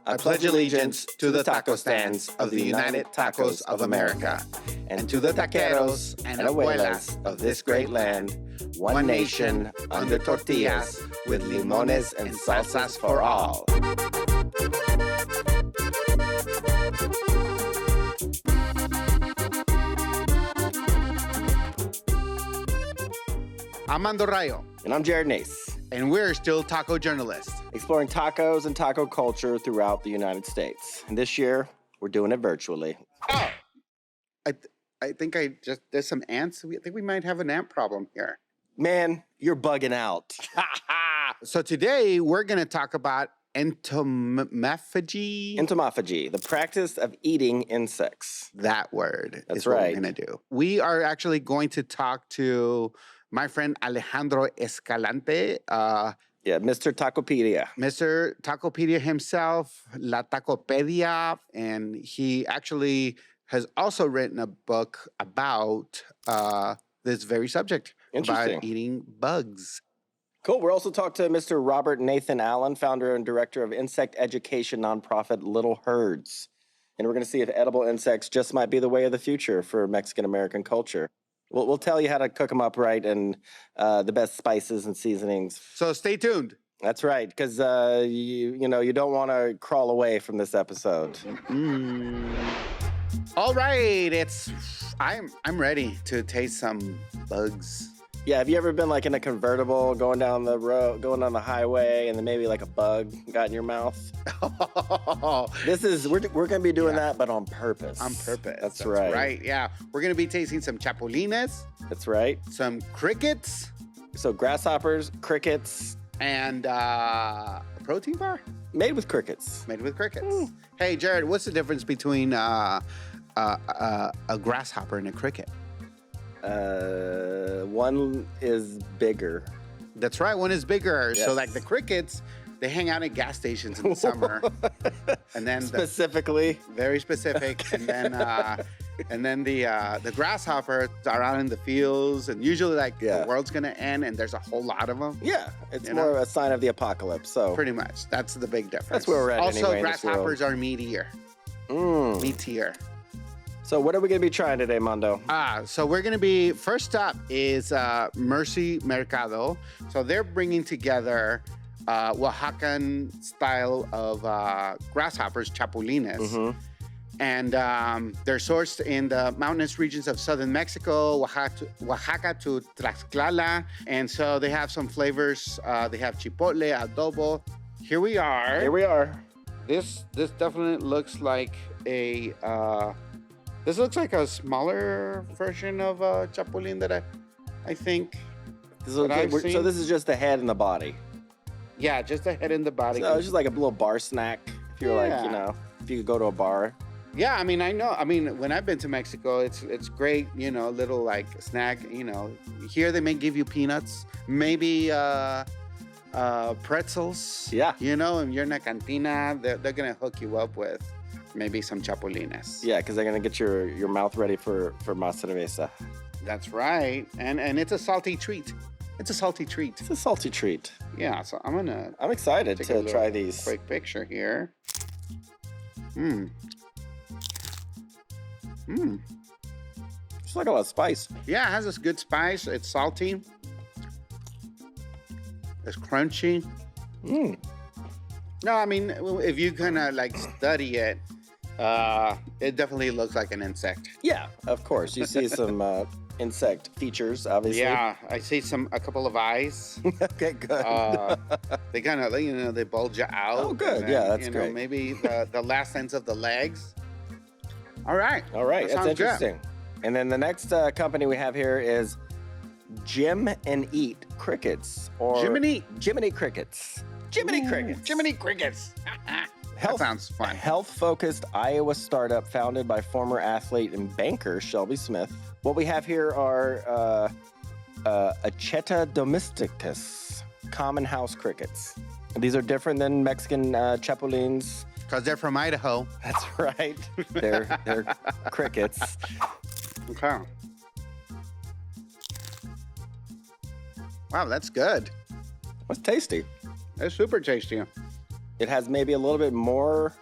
I pledge allegiance to the taco stands of the United Tacos of America and to the taqueros and abuelas of this great land, one nation under tortillas with limones and salsas for all. I'm Mando Rayo. And I'm Jarod Neece. And we're still taco journalists. Exploring tacos and taco culture throughout the United States. And this year, we're doing it virtually. Oh, I think there's some ants. I think we might have an ant problem here. Man, you're bugging out. So today, we're going to talk about entomophagy. Entomophagy, the practice of eating insects. That word That's is what right. we're going to do. We are actually going to talk to my friend Alejandro Escalante. Mr. Tacopedia. Mr. Tacopedia himself, La Tacopedia, and he actually has also written a book about this very subject, about eating bugs. Cool. We're also talking to Mr. Robert Nathan Allen, founder and director of insect education nonprofit Little Herds. And we're going to see if edible insects just might be the way of the future for Mexican-American culture. We'll tell you how to cook them up right and the best spices and seasonings. So stay tuned. That's right, because you don't want to crawl away from this episode. All right, I'm ready to taste some bugs. Yeah, have you ever been like in a convertible going down the road, going down the highway, and then maybe like a bug got in your mouth? We're gonna be doing that, but on purpose. On purpose. That's right. Right. Yeah, we're gonna be tasting some chapulines. That's right. Some crickets. So grasshoppers, crickets, and a protein bar made with crickets. Made with crickets. Hey, Jarod, what's the difference between a grasshopper and a cricket? One is bigger. That's right, one is bigger. Yes. So like the crickets, they hang out at gas stations in the summer. And then specifically. Very specific. And then the grasshoppers are out in the fields, and usually the world's gonna end and there's a whole lot of them. Yeah, it's more of a sign of the apocalypse. So pretty much. That's the big difference. That's where we're at. Also, anyway, grasshoppers are meatier. Meatier. So what are we going to be trying today, Mando? So we're going to be, first up is Mercy Mercado. So they're bringing together Oaxacan style of grasshoppers, chapulines. And they're sourced in the mountainous regions of southern Mexico, Oaxaca to Tlaxcala. And so they have some flavors. They have chipotle, adobo. Here we are. This definitely looks like this looks like a smaller version of chapulín that I think. So this is just the head and the body. Yeah, just the head and the body. So it's just like a little bar snack. If you're if you could go to a bar. Yeah, I mean, I know. I mean, when I've been to Mexico, it's great. Little like snack. Here they may give you peanuts, maybe pretzels. Yeah. If you're in a cantina, they're gonna hook you up with maybe some chapulines. Yeah, because they're going to get your mouth ready for más cerveza. That's right. And it's a salty treat. It's a salty treat. It's a salty treat. Yeah, so I'm excited to try these. Quick picture here. It's like a lot of spice. Yeah, it has this good spice. It's salty. It's crunchy. No, I mean, if you kind of study it, it definitely looks like an insect. Yeah, of course. You see some insect features, obviously. Yeah, I see a couple of eyes. Okay, good. They kind of, they bulge out. Oh, good. Then, yeah, that's great. Maybe the last ends of the legs. All right. That's interesting. Good. And then the next company we have here is Jim and Eat Crickets. Or Jiminy Crickets. Jiminy Crickets. That sounds fun. Health-focused Iowa startup founded by former athlete and banker Shelby Smith. What we have here are Acheta domesticus, common house crickets. These are different than Mexican chapulines. Because they're from Idaho. That's right. They're crickets. Okay. Wow, that's good. That's tasty. It's super tasty. It has maybe a little bit more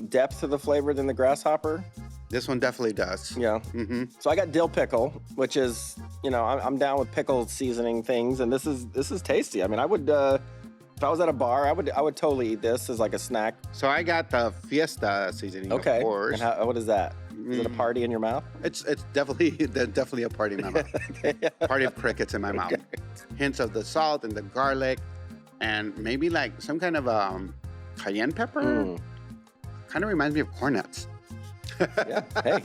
depth to the flavor than the grasshopper. This one definitely does. Yeah. Mm-hmm. So I got dill pickle, which is, I'm down with pickle seasoning things, and this is tasty. I mean, I would, if I was at a bar, I would totally eat this as like a snack. So I got the Fiesta seasoning, Okay. of course. And what is that? Is it a party in your mouth? It's definitely a party in my mouth. Okay. Party of crickets in my mouth. Hints of the salt and the garlic, and maybe like some kind of cayenne pepper. Kind of reminds me of corn nuts. Yeah. Hey,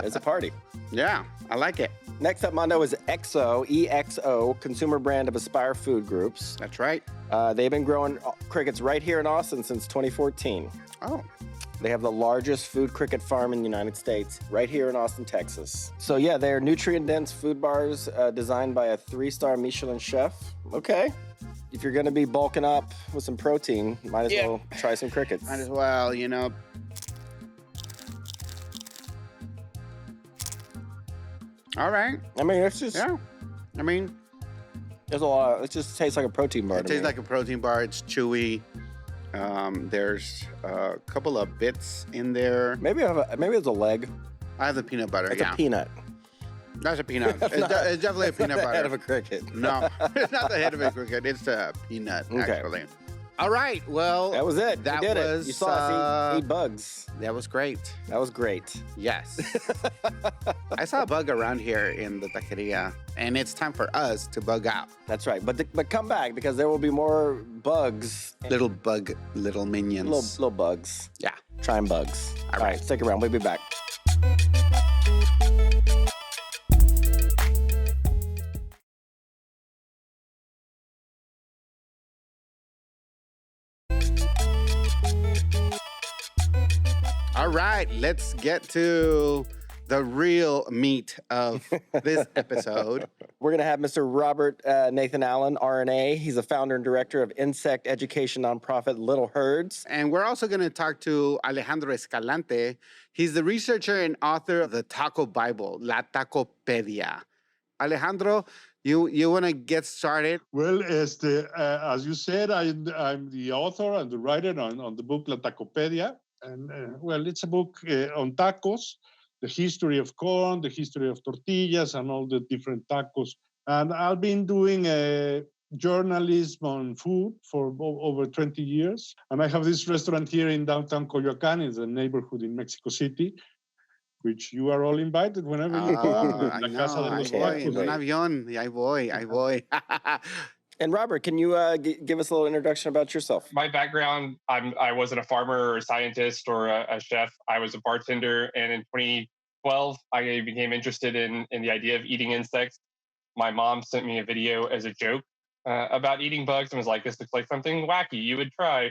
it's a party. Yeah, I like it. Next up, Mando, is EXO, EXO, consumer brand of Aspire Food Groups. That's right. They've been growing crickets right here in Austin since 2014. Oh. They have the largest food cricket farm in the United States, right here in Austin, Texas. So yeah, they're nutrient-dense food bars designed by a 3-star Michelin chef. Okay. If you're gonna be bulking up with some protein, might as well try some crickets. Might as well, All right. I mean, it's just, Yeah. I mean, there's a lot, it just tastes like a protein bar it to tastes me. like a protein bar. It's chewy. There's a couple of bits in there. Maybe it's a leg. I have the peanut butter. It's a peanut. That's a peanut. It's definitely a peanut The butter. head of a cricket. No, it's not the head of a cricket. It's a peanut, Okay. actually. All right. Well, That was it. That we did was, it. You saw us eat bugs. That was great. That was great. Yes. I saw a bug around here in the taqueria, and it's time for us to bug out. That's right. But come back, because there will be more bugs. Little minions. Little bugs. Yeah. Trying bugs. All right. right. Stick around. We'll be back. All right, let's get to the real meat of this episode. We're going to have Mr. Robert Nathan Allen, RNA. He's a founder and director of insect education nonprofit Little Herds. And we're also going to talk to Alejandro Escalante. He's the researcher and author of the Taco Bible, La Tacopedia. Alejandro, you want to get started? Well, as you said, I'm the author and the writer on the book La Tacopedia. And it's a book on tacos, the history of corn, the history of tortillas, and all the different tacos. And I've been doing journalism on food for over 20 years. And I have this restaurant here in downtown Coyoacán, it's a neighborhood in Mexico City, which you are all invited whenever you come. I La know, Casa de ahí los voy, en Tacos. un avión, ahí voy. And Robert, can you give us a little introduction about yourself? My background, I wasn't a farmer or a scientist or a chef. I was a bartender. And in 2012, I became interested in the idea of eating insects. My mom sent me a video as a joke about eating bugs and was like, this looks like something wacky you would try.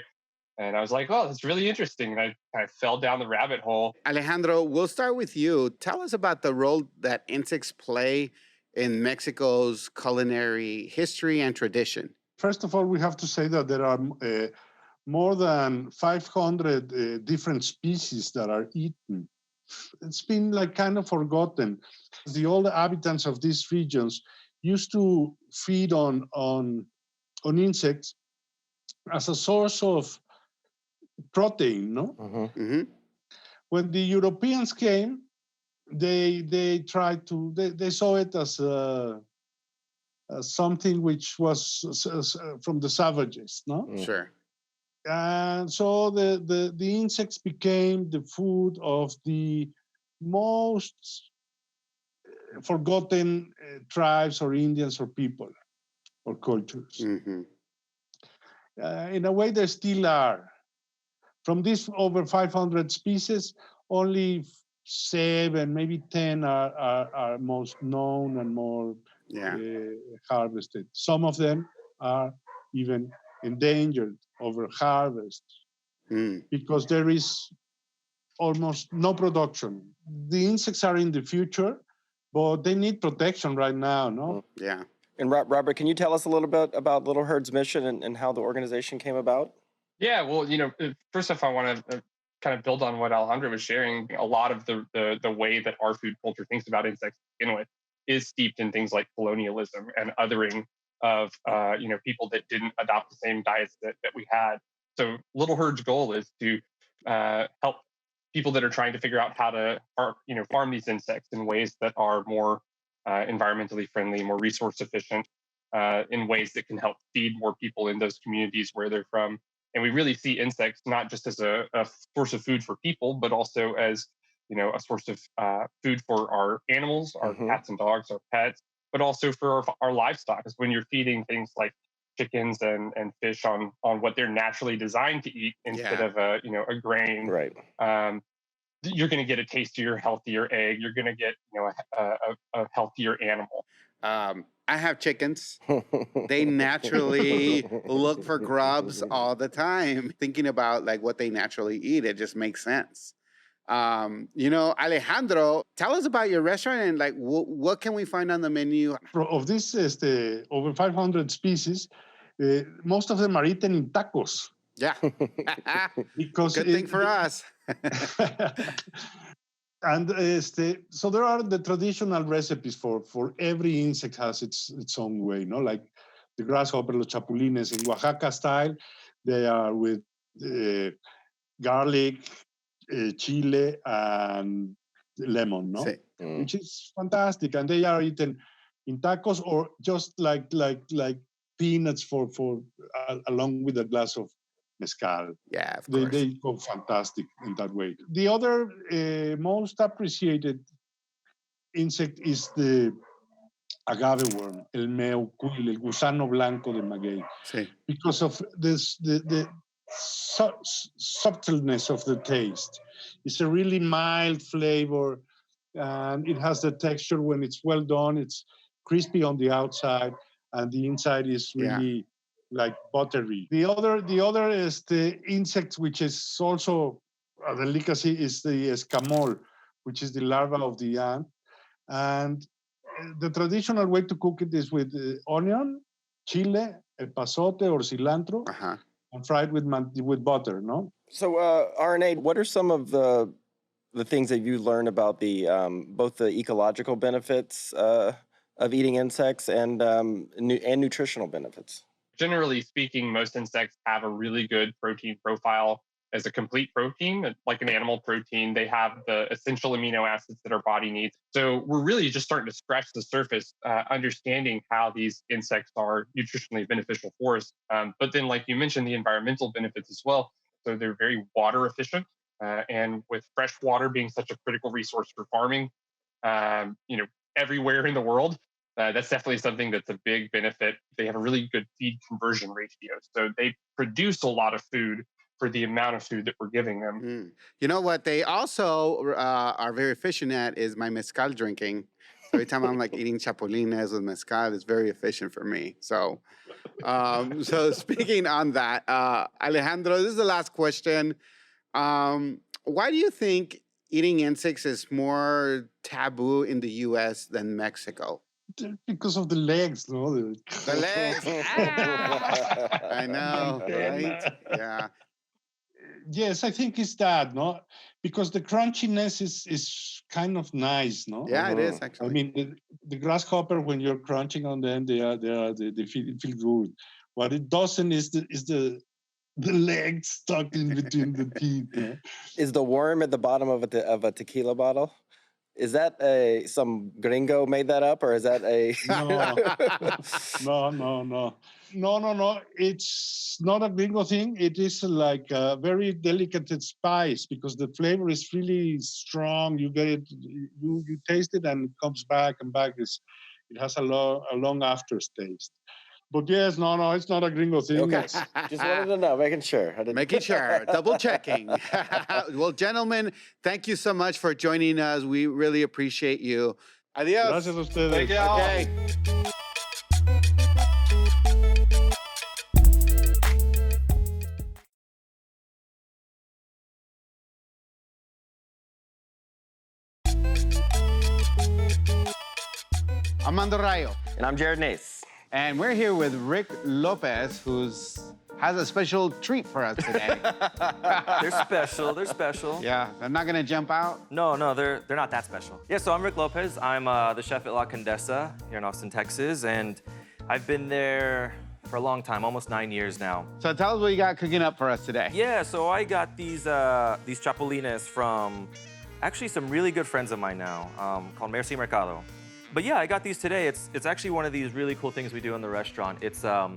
And I was like, oh, that's really interesting. And I kind of fell down the rabbit hole. Alejandro, we'll start with you. Tell us about the role that insects play in Mexico's culinary history and tradition. First of all, we have to say that there are more than 500 different species that are eaten. It's been like kind of forgotten. The old inhabitants of these regions used to feed on insects as a source of protein, no? Mm-hmm. When the Europeans came, they tried to, they saw it as something which was from the savages, no? Sure. And so the insects became the food of the most forgotten tribes or Indians or people or cultures. Mm-hmm. In a way, they still are. From these over 500 species, only 7, maybe 10 are most known and more harvested. Some of them are even endangered over harvest because there is almost no production. The insects are in the future, but they need protection right now, no? Yeah. And Robert, can you tell us a little bit about Little Herd's mission and how the organization came about? Yeah, well, first off, I want to kind of build on what Alejandro was sharing. A lot of the way that our food culture thinks about insects to begin with is steeped in things like colonialism and othering of people that didn't adopt the same diets that we had. So Little Herd's goal is to help people that are trying to figure out how to farm these insects in ways that are more environmentally friendly, more resource efficient, in ways that can help feed more people in those communities where they're from. And we really see insects not just as a source of food for people, but also as a source of food for our animals, our cats and dogs, our pets, but also for our livestock. Because when you're feeding things like chickens and fish on what they're naturally designed to eat instead of a grain, Right. You're going to get a tastier, healthier egg. You're going to get a healthier animal. I have chickens. They naturally look for grubs all the time. Thinking about like what they naturally eat, it just makes sense. Alejandro, tell us about your restaurant and like what can we find on the menu? Of this over 500 species, most of them are eaten in tacos. Yeah. Because good thing for us. And so there are the traditional recipes for every insect has its own way, like the grasshopper, los chapulines in Oaxaca style. They are with garlic, chile, and lemon, Sí. Which is fantastic. And they are eaten in tacos or just like peanuts for along with a glass of mezcal. Yeah, of course. They go fantastic in that way. The other most appreciated insect is the agave worm, el meucuil, el gusano blanco de maguey. Sí. Because of this, the subtleness of the taste. It's a really mild flavor, and it has the texture when it's well done. It's crispy on the outside, and the inside is really like buttery. The other is the insect, which is also a delicacy, is the escamol, which is the larva of the ant. And the traditional way to cook it is with onion, chile, epazote or cilantro, and fried with butter, no? So, RNA, what are some of the things that you learn about the both the ecological benefits of eating insects and nutritional benefits? Generally speaking, most insects have a really good protein profile as a complete protein, like an animal protein. They have the essential amino acids that our body needs. So we're really just starting to scratch the surface, understanding how these insects are nutritionally beneficial for us. But then, like you mentioned, the environmental benefits as well. So they're very water efficient. And with fresh water being such a critical resource for farming, everywhere in the world, that's definitely something that's a big benefit. They have a really good feed conversion ratio. So they produce a lot of food for the amount of food that we're giving them. You know what they also are very efficient at is my mezcal drinking. So every time I'm like eating chapulines with mezcal, it's very efficient for me. So, so speaking on that, Alejandro, this is the last question. Why do you think eating insects is more taboo in the U.S. than Mexico? Because of the legs, no? The legs. I know, right? Yeah. Yes, I think it's that, no? Because the crunchiness is kind of nice, no? Yeah, it is actually. I mean, the grasshopper, when you're crunching on them, they feel good. What it doesn't is the leg stuck in between the teeth. No? Is the worm at the bottom of a tequila bottle? Is that some gringo made that up, or is that a... No. It's not a gringo thing. It is like a very delicate spice because the flavor is really strong. You get it, you taste it, and it comes back and back. It has a long aftertaste. But yes, no, it's not a gringo thing. Okay, just wanted to know, making sure. Making sure, double checking. Well, gentlemen, thank you so much for joining us. We really appreciate you. Adios. Gracias a ustedes. Thank you all. Okay. I'm Mando Rayo. And I'm Jarod Neece. And we're here with Rick Lopez, who's has a special treat for us today. They're special. Yeah, they're not gonna jump out? No, they're not that special. Yeah, so I'm Rick Lopez. I'm the chef at La Condesa here in Austin, Texas, and I've been there for a long time, almost 9 years now. So tell us what you got cooking up for us today. Yeah, so I got these chapulines from actually some really good friends of mine now, called Merci Mercado. But yeah, I got these today. It's actually one of these really cool things we do in the restaurant. It's, I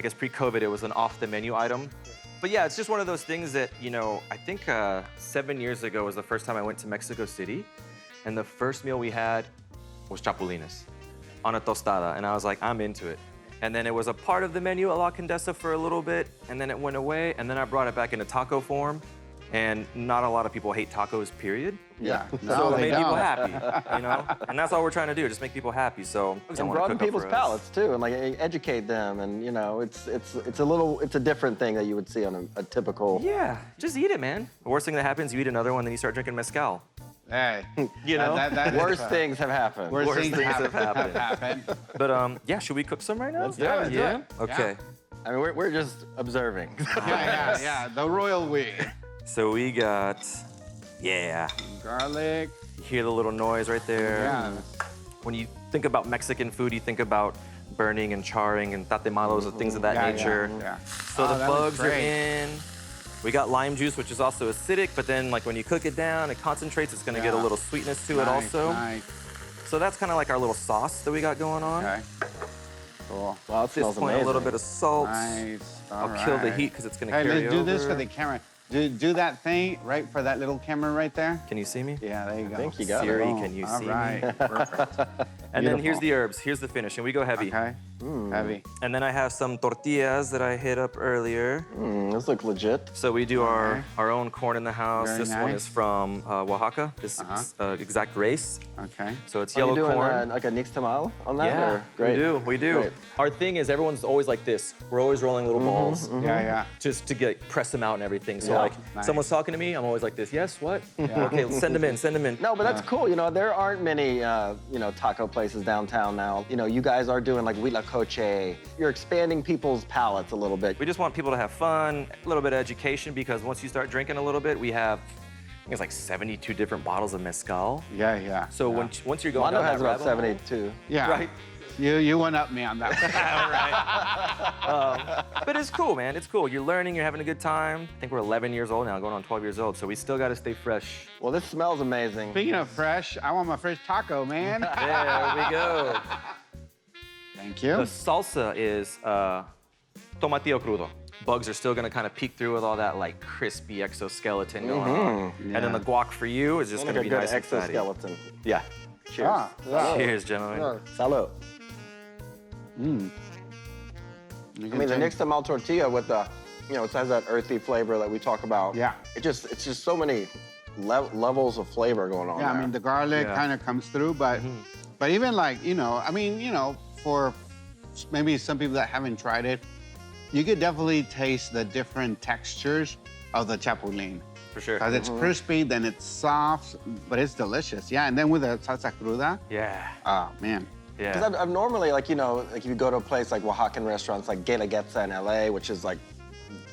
guess pre-COVID, it was an off-the-menu item. But yeah, it's just one of those things that, you know, I think 7 years ago was the first time I went to Mexico City. And the first meal we had was chapulines on a tostada. And I was like, I'm into it. And then it was a part of the menu at La Condesa for a little bit. And then it went away. And then I brought it back into taco form. And not a lot of people hate tacos, period. Yeah. So it they made people don't. happy, you know? And that's all we're trying to do, just make people happy. So And broaden people's palates too, and like educate them, and you know, it's a different thing that you would see on a typical. Yeah, just eat it, man. The worst thing that happens, you eat another one, then you start drinking mezcal. Hey, You know? that is Worse things have happened. Worst Worst things things have have happened. But yeah, should we cook some right now? Let's do it. Yeah. Okay. I mean, we're just observing. Yeah. The royal we. So we got, yeah. Garlic. You hear the little noise right there. Yeah. When you think about Mexican food, you think about burning and charring and tatemalos and things of that nature. Yeah. So Oh, the that looks bugs are great. in. We got lime juice, which is also acidic, but then like when you cook it down, it concentrates, it's gonna get a Yeah. little sweetness to it also. Nice. So that's kind of like our little sauce that we got going on. Okay. Cool. Wow, it At this smells point, amazing. a little bit of salt. Nice. I'll kill the heat because it's gonna Hey, carry let's do this over. for the camera. Do that thing right for that little camera right there. Can you see me? Yeah, there you go. I think you got Siri, it. can you All see me? right. Perfect. And then here's Beautiful. the herbs. Here's the finish, and we go heavy. Okay. Heavy. And then I have some tortillas that I hit up earlier. This looks legit. So we do Okay. our own corn in the house. Very This one nice. is from Oaxaca, this exact race. Okay. So it's Are you yellow doing corn. like a Nix tamal on that? Yeah, or? Great. we do. Great. Our thing is everyone's always like this. We're always rolling little balls Yeah. just to press them out and everything. So Yeah. like Nice. someone's talking to me, I'm always like this. Yes, what? Okay, send them in. No, but that's cool. You know, there aren't many, taco places downtown now. You know, you guys are doing like huitlacoche. You're expanding people's palates a little bit. We just want people to have fun, a little bit of education, because once you start drinking a little bit, we have, I think it's like 72 different bottles of mezcal. Yeah. So yeah. once you're going Mando down has that about rabbit hole- 72. Yeah. Right. You went up me on that one. But it's cool, man. It's cool. You're learning. You're having a good time. I think we're 11 years old now, going on 12 years old. So we still got to stay fresh. Well, this smells amazing. Speaking of fresh, I want my fresh taco, man. There we go. Thank The you. salsa is tomatillo crudo. Bugs are still gonna kind of peek through with all that like crispy exoskeleton going on. And then the guac for you is just Like gonna a be good nice and fatty. exoskeleton. Yeah. Cheers. Ah, yeah. Cheers, gentlemen. Salud. Mm. I mean, the Nix tamal tortilla with the, it has that earthy flavor that we talk about. Yeah. It's just so many levels of flavor going on Yeah, there. I mean, the garlic Yeah. kind of comes through, but even like, for maybe some people that haven't tried it, you could definitely taste the different textures of the chapulín. For sure. Because it's crispy, then it's soft, but it's delicious. Yeah, and then with the salsa cruda, Yeah. oh, man. Yeah. Because I've normally, like if you go to a place like Oaxacan restaurants like Guelaguetza in LA, which is like,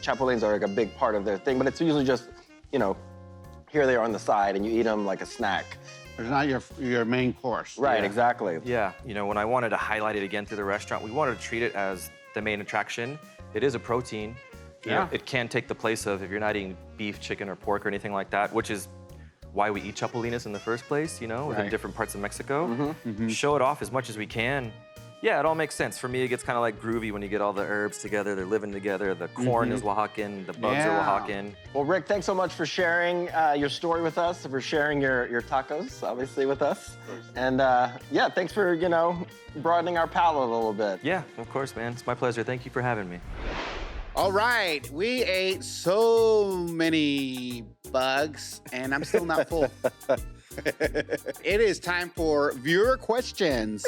chapulines are like a big part of their thing, but it's usually just, here they are on the side and you eat them like a snack. It's not your main course. Right, Yeah. exactly. Yeah, when I wanted to highlight it again through the restaurant, we wanted to treat it as the main attraction. It is a protein. You know, Yeah. it can take the place of if you're not eating beef, chicken, or pork or anything like that, which is why we eat chapulines in the first place, within Right. different parts of Mexico. Show it off as much as we can. Yeah, it all makes sense. For me, it gets kind of like groovy when you get all the herbs together. They're living together. The corn is Oaxacan. The bugs are Yeah. Oaxacan. Well, Rick, thanks so much for sharing your story with us, for sharing your tacos, obviously, with us. And thanks for, broadening our palate a little bit. Yeah, of course, man. It's my pleasure. Thank you for having me. All right, we ate so many bugs, and I'm still not full. It is time for viewer questions.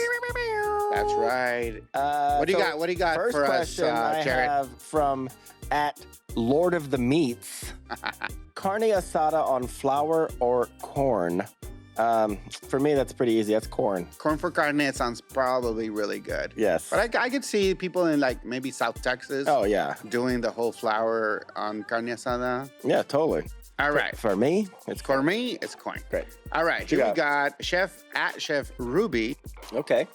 That's right. What do you got? What do you got first for us, question I Jarod? have from @Lord of the Meats. Carne asada on flour or corn? For me, that's pretty easy. That's corn. Corn for carne sounds probably really good. Yes. But I could see people in like maybe South Texas Oh, yeah. doing the whole flour on carne asada. Yeah, totally. All right. For me, it's For me, it's corn. great. All right. What you Here we got? got Chef Ruby. Okay.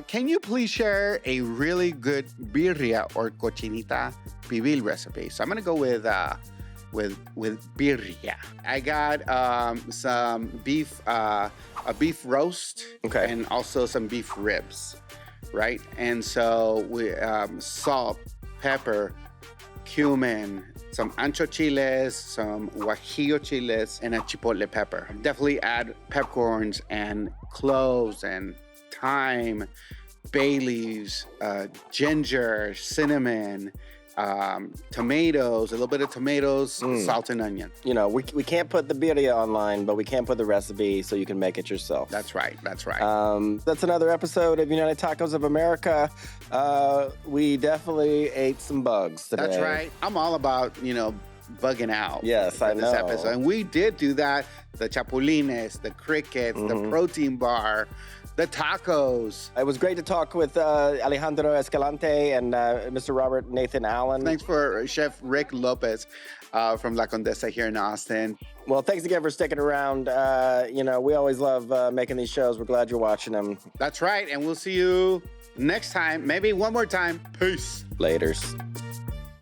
Can you please share a really good birria or cochinita pibil recipe? So I'm gonna go with birria. I got some beef, a beef roast, Okay. and also some beef ribs, right? And so we salt, pepper, cumin, some Ancho Chiles, some Guajillo Chiles, and a chipotle pepper. Definitely add peppercorns and cloves and thyme, bay leaves, ginger, cinnamon, tomatoes, a little bit of tomatoes, salt and onion. You know, we can't put the birria online, but we can put the recipe so you can make it yourself. That's right. That's right. That's another episode of United Tacos of America. We definitely ate some bugs today. That's right. I'm all about, bugging out. Yes, for I this know. episode. And we did do that. The chapulines, the crickets, the protein bar, the tacos. It was great to talk with Alejandro Escalante and Mr. Robert Nathan Allen. Thanks for Chef Rick Lopez from La Condesa here in Austin. Well, thanks again for sticking around. We always love making these shows. We're glad you're watching them. That's right. And we'll see you next time. Maybe one more time. Peace. Laters.